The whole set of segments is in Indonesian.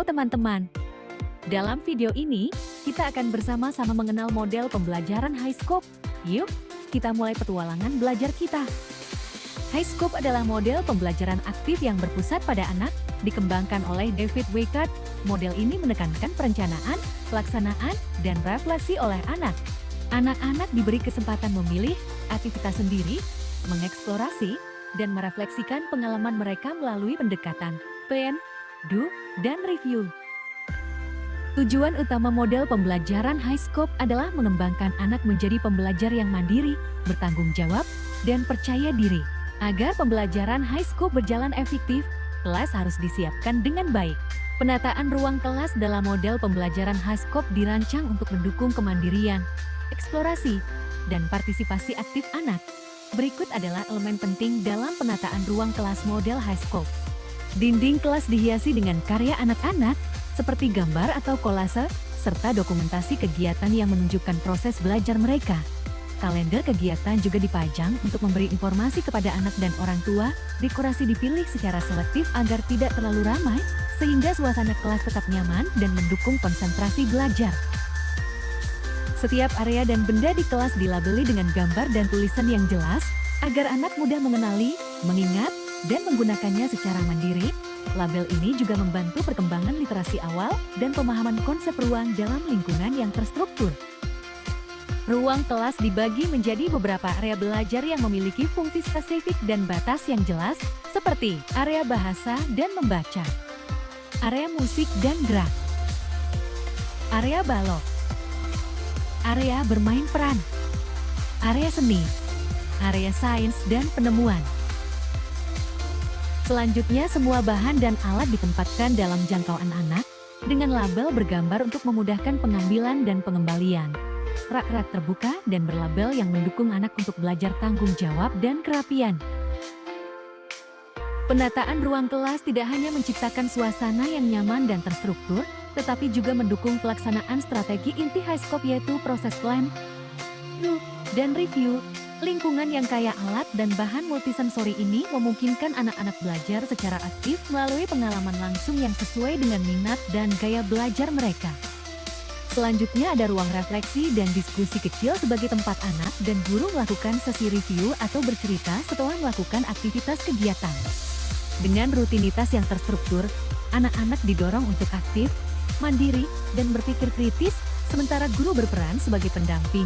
teman-teman. Dalam video ini, kita akan bersama-sama mengenal model pembelajaran HiScope. Yuk, kita mulai petualangan belajar kita. HiScope adalah model pembelajaran aktif yang berpusat pada anak, dikembangkan oleh David Weikart. Model ini menekankan perencanaan, pelaksanaan, dan refleksi oleh anak. Anak-anak diberi kesempatan memilih aktivitas sendiri, mengeksplorasi, dan merefleksikan pengalaman mereka melalui pendekatan plan, do, dan review. Tujuan utama model pembelajaran HiScope adalah mengembangkan anak menjadi pembelajar yang mandiri, bertanggung jawab, dan percaya diri. Agar pembelajaran HiScope berjalan efektif, kelas harus disiapkan dengan baik. Penataan ruang kelas dalam model pembelajaran HiScope dirancang untuk mendukung kemandirian, eksplorasi, dan partisipasi aktif anak. Berikut adalah elemen penting dalam penataan ruang kelas model HiScope. Dinding kelas dihiasi dengan karya anak-anak, seperti gambar atau kolase, serta dokumentasi kegiatan yang menunjukkan proses belajar mereka. Kalender kegiatan juga dipajang untuk memberi informasi kepada anak dan orang tua. Dekorasi dipilih secara selektif agar tidak terlalu ramai, sehingga suasana kelas tetap nyaman dan mendukung konsentrasi belajar. Setiap area dan benda di kelas dilabeli dengan gambar dan tulisan yang jelas, agar anak mudah mengenali, mengingat, dan menggunakannya secara mandiri. Label ini juga membantu perkembangan literasi awal dan pemahaman konsep ruang dalam lingkungan yang terstruktur. Ruang kelas dibagi menjadi beberapa area belajar yang memiliki fungsi spesifik dan batas yang jelas, seperti area bahasa dan membaca, area musik dan gerak, area balok, area bermain peran, area seni, area sains dan penemuan. Selanjutnya, semua bahan dan alat ditempatkan dalam jangkauan anak, dengan label bergambar untuk memudahkan pengambilan dan pengembalian. Rak-rak terbuka dan berlabel yang mendukung anak untuk belajar tanggung jawab dan kerapian. Penataan ruang kelas tidak hanya menciptakan suasana yang nyaman dan terstruktur, tetapi juga mendukung pelaksanaan strategi inti HiScope, yaitu proses plan, do, dan review. Lingkungan yang kaya alat dan bahan multisensori ini memungkinkan anak-anak belajar secara aktif melalui pengalaman langsung yang sesuai dengan minat dan gaya belajar mereka. Selanjutnya ada ruang refleksi dan diskusi kecil sebagai tempat anak dan guru melakukan sesi review atau bercerita setelah melakukan aktivitas kegiatan. Dengan rutinitas yang terstruktur, anak-anak didorong untuk aktif, mandiri, dan berpikir kritis, sementara guru berperan sebagai pendamping.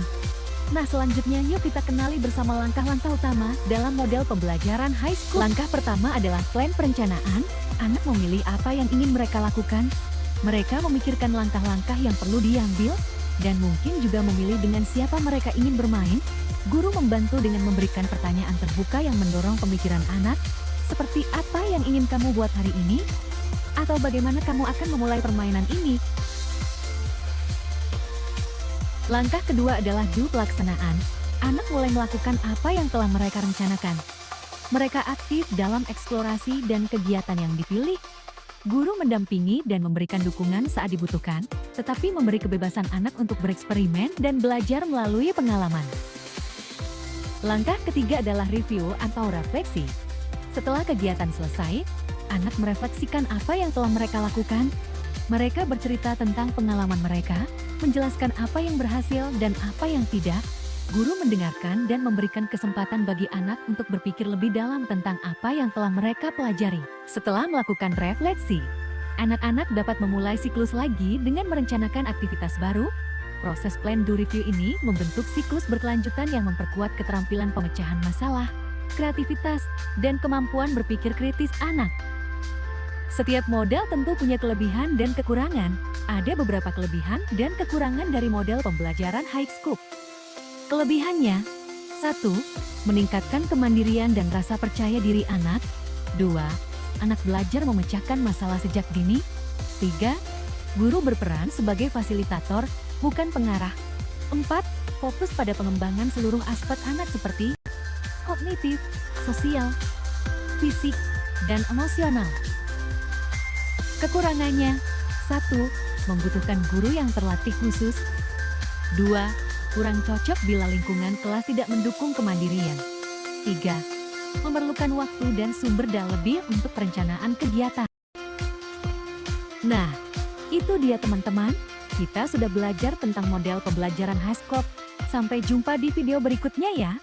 Nah, selanjutnya yuk kita kenali bersama langkah-langkah utama dalam model pembelajaran HiScope. Langkah pertama adalah plan perencanaan. Anak memilih apa yang ingin mereka lakukan. Mereka memikirkan langkah-langkah yang perlu diambil, dan mungkin juga memilih dengan siapa mereka ingin bermain. Guru membantu dengan memberikan pertanyaan terbuka yang mendorong pemikiran anak, seperti apa yang ingin kamu buat hari ini? Atau bagaimana kamu akan memulai permainan ini? Langkah kedua adalah do pelaksanaan. Anak mulai melakukan apa yang telah mereka rencanakan. Mereka aktif dalam eksplorasi dan kegiatan yang dipilih. Guru mendampingi dan memberikan dukungan saat dibutuhkan, tetapi memberi kebebasan anak untuk bereksperimen dan belajar melalui pengalaman. Langkah ketiga adalah review atau refleksi. Setelah kegiatan selesai, anak merefleksikan apa yang telah mereka lakukan. Mereka bercerita tentang pengalaman mereka, menjelaskan apa yang berhasil dan apa yang tidak. Guru mendengarkan dan memberikan kesempatan bagi anak untuk berpikir lebih dalam tentang apa yang telah mereka pelajari. Setelah melakukan refleksi, anak-anak dapat memulai siklus lagi dengan merencanakan aktivitas baru. Proses plan do review ini membentuk siklus berkelanjutan yang memperkuat keterampilan pemecahan masalah, kreativitas, dan kemampuan berpikir kritis anak. Setiap model tentu punya kelebihan dan kekurangan. Ada beberapa kelebihan dan kekurangan dari model pembelajaran HiScope. Kelebihannya: 1. Meningkatkan kemandirian dan rasa percaya diri anak. 2. Anak belajar memecahkan masalah sejak dini. 3. Guru berperan sebagai fasilitator, bukan pengarah. 4. Fokus pada pengembangan seluruh aspek anak seperti kognitif, sosial, fisik, dan emosional. Kekurangannya: 1. Membutuhkan guru yang terlatih khusus. 2. Kurang cocok bila lingkungan kelas tidak mendukung kemandirian. 3. Memerlukan waktu dan sumber daya lebih untuk perencanaan kegiatan. Nah, Itu dia teman-teman, kita sudah belajar tentang model pembelajaran Highscope. Sampai jumpa di video berikutnya ya.